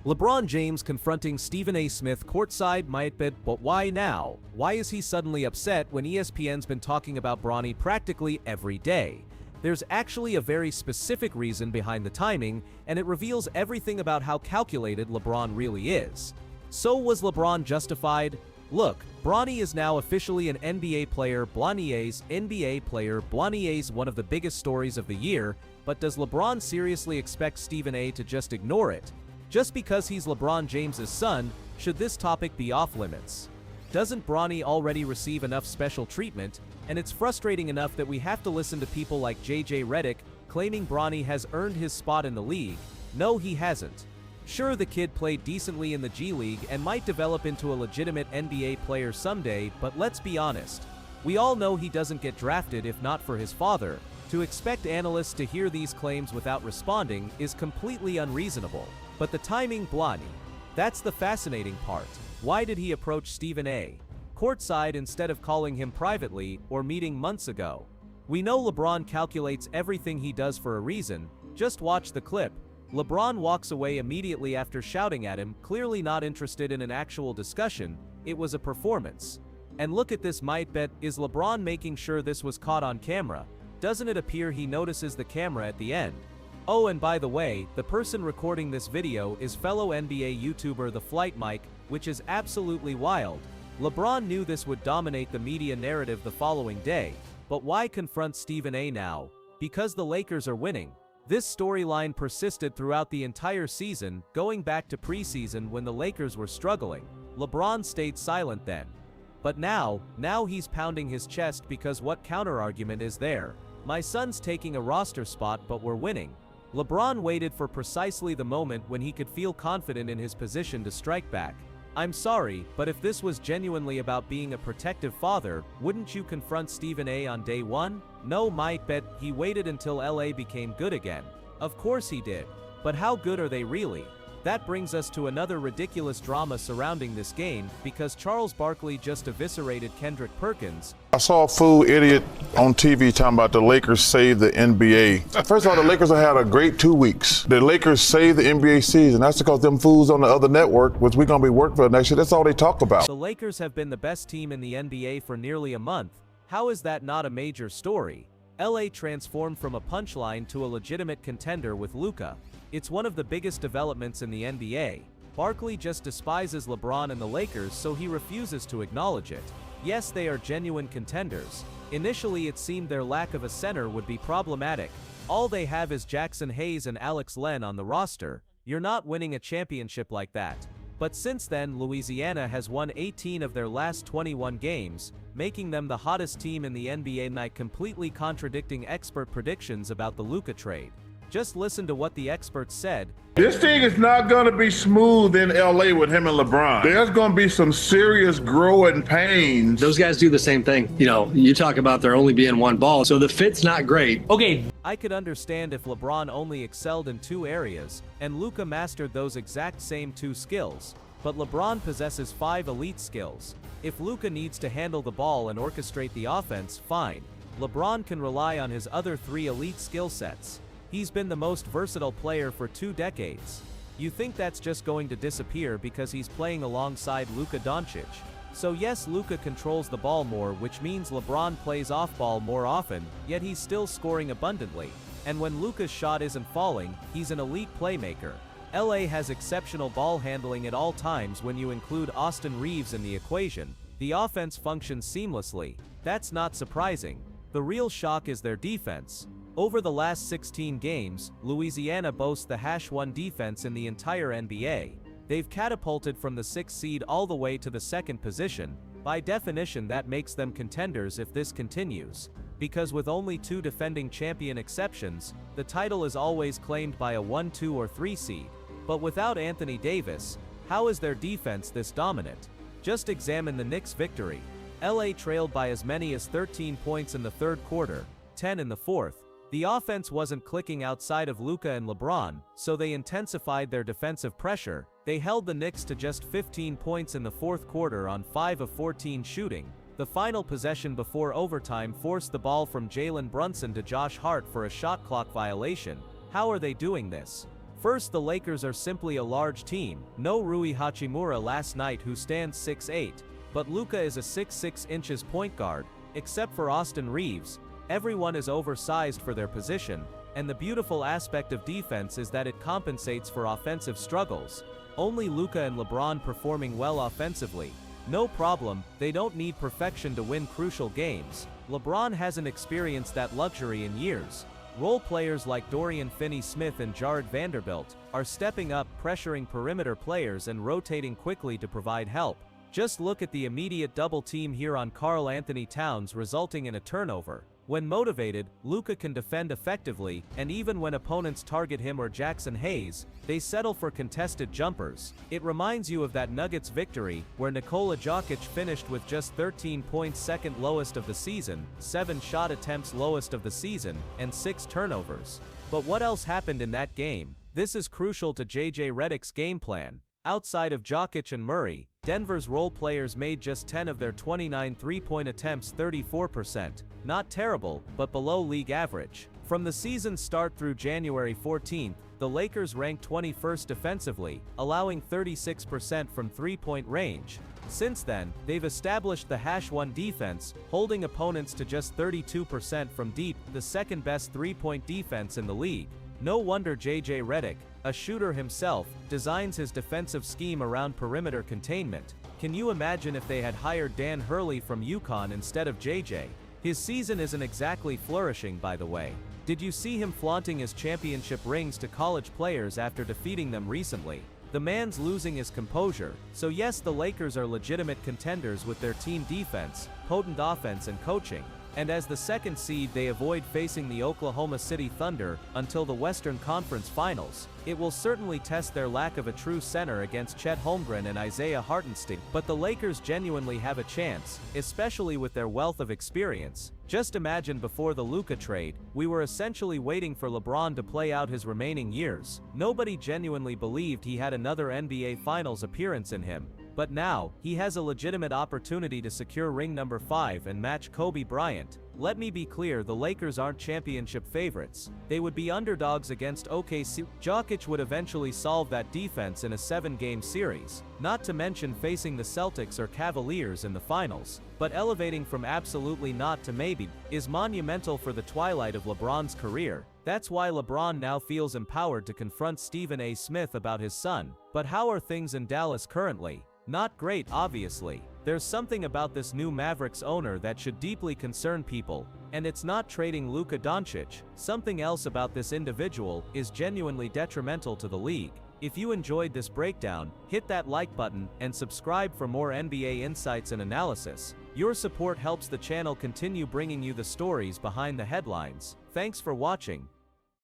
LeBron James confronting Stephen A. Smith courtside might bet, but why now? Why is he suddenly upset when ESPN's been talking about Bronny practically every day? There's actually a very specific reason behind the timing, and it reveals everything about how calculated LeBron really is. So was LeBron justified? Look, Bronny is now officially an NBA player. Bronny's one of the biggest stories of the year, but does LeBron seriously expect Stephen A. to just ignore it? Just because he's LeBron James's son, should this topic be off limits? Doesn't Bronny already receive enough special treatment? And it's frustrating enough that we have to listen to people like JJ Redick claiming Bronny has earned his spot in the league. No, he hasn't. Sure, the kid played decently in the G League and might develop into a legitimate NBA player someday, but let's be honest. We all know he doesn't get drafted if not for his father. To expect analysts to hear these claims without responding is completely unreasonable. But the timing, Bronny. That's the fascinating part. Why did he approach Stephen A. courtside instead of calling him privately or meeting months ago? We know LeBron calculates everything he does for a reason. Just watch the clip. LeBron walks away immediately after shouting at him, clearly not interested in an actual discussion. It was a performance. And look at this might bet, is LeBron making sure this was caught on camera? Doesn't it appear he notices the camera at the end? Oh, and by the way, the person recording this video is fellow NBA YouTuber The Flight Mike, which is absolutely wild. LeBron knew this would dominate the media narrative the following day, but why confront Stephen A. now? Because the Lakers are winning. This storyline persisted throughout the entire season, going back to preseason when the Lakers were struggling. LeBron stayed silent then. But now he's pounding his chest because what counterargument is there? My son's taking a roster spot but we're winning. LeBron waited for precisely the moment when he could feel confident in his position to strike back. I'm sorry, but if this was genuinely about being a protective father, wouldn't you confront Stephen A. on day one? No, might bet he waited until LA became good again. Of course he did. But how good are they really? That brings us to another ridiculous drama surrounding this game, because Charles Barkley just eviscerated Kendrick Perkins. I saw a fool idiot on TV talking about the Lakers saved the NBA. First of all, the Lakers have had a great 2 weeks. The Lakers saved the NBA season. That's because them fools on the other network, which we're going to be working for next year, that's all they talk about. The Lakers have been the best team in the NBA for nearly a month. How is that not a major story? LA transformed from a punchline to a legitimate contender with Luka. It's one of the biggest developments in the NBA. Barkley just despises LeBron and the Lakers, so he refuses to acknowledge it. Yes, they are genuine contenders. Initially it seemed their lack of a center would be problematic. All they have is Jackson Hayes and Alex Len on the roster. You're not winning a championship like that. But since then, Louisiana has won 18 of their last 21 games, making them the hottest team in the NBA night, completely contradicting expert predictions about the Luka trade. Just listen to what the experts said. This thing is not going to be smooth in LA with him and LeBron. There's going to be some serious growing pains. Those guys do the same thing. You know, you talk about there only being one ball, so the fit's not great. Okay. I could understand if LeBron only excelled in 2 areas, and Luka mastered those exact same 2 skills. But LeBron possesses 5 elite skills. If Luka needs to handle the ball and orchestrate the offense, fine. LeBron can rely on his other 3 elite skill sets. He's been the most versatile player for 2 decades. You think that's just going to disappear because he's playing alongside Luka Doncic? So yes, Luka controls the ball more, which means LeBron plays off-ball more often, yet he's still scoring abundantly. And when Luka's shot isn't falling, he's an elite playmaker. LA has exceptional ball handling at all times. When you include Austin Reeves in the equation, the offense functions seamlessly. That's not surprising. The real shock is their defense. Over the last 16 games, Louisiana boasts the #1 defense in the entire NBA. They've catapulted from the 6th seed all the way to the 2nd position. By definition, that makes them contenders if this continues. Because with only 2 defending champion exceptions, the title is always claimed by a 1, 2, or 3 seed. But without Anthony Davis, how is their defense this dominant? Just examine the Knicks' victory. LA trailed by as many as 13 points in the 3rd quarter, 10 in the 4th. The offense wasn't clicking outside of Luka and LeBron, so they intensified their defensive pressure. They held the Knicks to just 15 points in the 4th quarter on 5 of 14 shooting. The final possession before overtime forced the ball from Jalen Brunson to Josh Hart for a shot clock violation. How are they doing this? First, the Lakers are simply a large team. No Rui Hachimura last night, who stands 6'8", but Luka is a 6'6" inches point guard. Except for Austin Reeves, everyone is oversized for their position, and the beautiful aspect of defense is that it compensates for offensive struggles. Only Luka and LeBron performing well offensively. No problem, they don't need perfection to win crucial games. LeBron hasn't experienced that luxury in years. Role players like Dorian Finney-Smith and Jared Vanderbilt are stepping up, pressuring perimeter players and rotating quickly to provide help. Just look at the immediate double team here on Karl Anthony Towns, resulting in a turnover. When motivated, Luka can defend effectively, and even when opponents target him or Jackson Hayes, they settle for contested jumpers. It reminds you of that Nuggets victory, where Nikola Jokic finished with just 13 points, second lowest of the season, 7 shot attempts lowest of the season, and 6 turnovers. But what else happened in that game? This is crucial to JJ Redick's game plan. Outside of Jokic and Murray, Denver's role players made just 10 of their 29 three-point attempts, 34%. Not terrible, but below league average. From the season's start through January 14th, the Lakers ranked 21st defensively, allowing 36% from three-point range. Since then, they've established the #1 defense, holding opponents to just 32% from deep, the second-best three-point defense in the league. No wonder JJ Redick, a shooter himself, designs his defensive scheme around perimeter containment. Can you imagine if they had hired Dan Hurley from UConn instead of JJ? His season isn't exactly flourishing, by the way. Did you see him flaunting his championship rings to college players after defeating them recently? The man's losing his composure. So yes, the Lakers are legitimate contenders with their team defense, potent offense and coaching. And as the second seed, they avoid facing the Oklahoma City Thunder until the Western Conference Finals. It will certainly test their lack of a true center against Chet Holmgren and Isaiah Hartenstein, but the Lakers genuinely have a chance, especially with their wealth of experience. Just imagine, before the Luka trade, we were essentially waiting for LeBron to play out his remaining years. Nobody genuinely believed he had another NBA Finals appearance in him. But now, he has a legitimate opportunity to secure ring number 5 and match Kobe Bryant. Let me be clear, the Lakers aren't championship favorites. They would be underdogs against OKC. Jokic would eventually solve that defense in a 7-game series, not to mention facing the Celtics or Cavaliers in the finals. But elevating from absolutely not to maybe is monumental for the twilight of LeBron's career. That's why LeBron now feels empowered to confront Stephen A. Smith about his son. But how are things in Dallas currently? Not great, obviously. There's something about this new Mavericks owner that should deeply concern people, and it's not trading Luka Doncic. Something else about this individual is genuinely detrimental to the league. If you enjoyed this breakdown, hit that like button and subscribe for more NBA insights and analysis. Your support helps the channel continue bringing you the stories behind the headlines. Thanks for watching.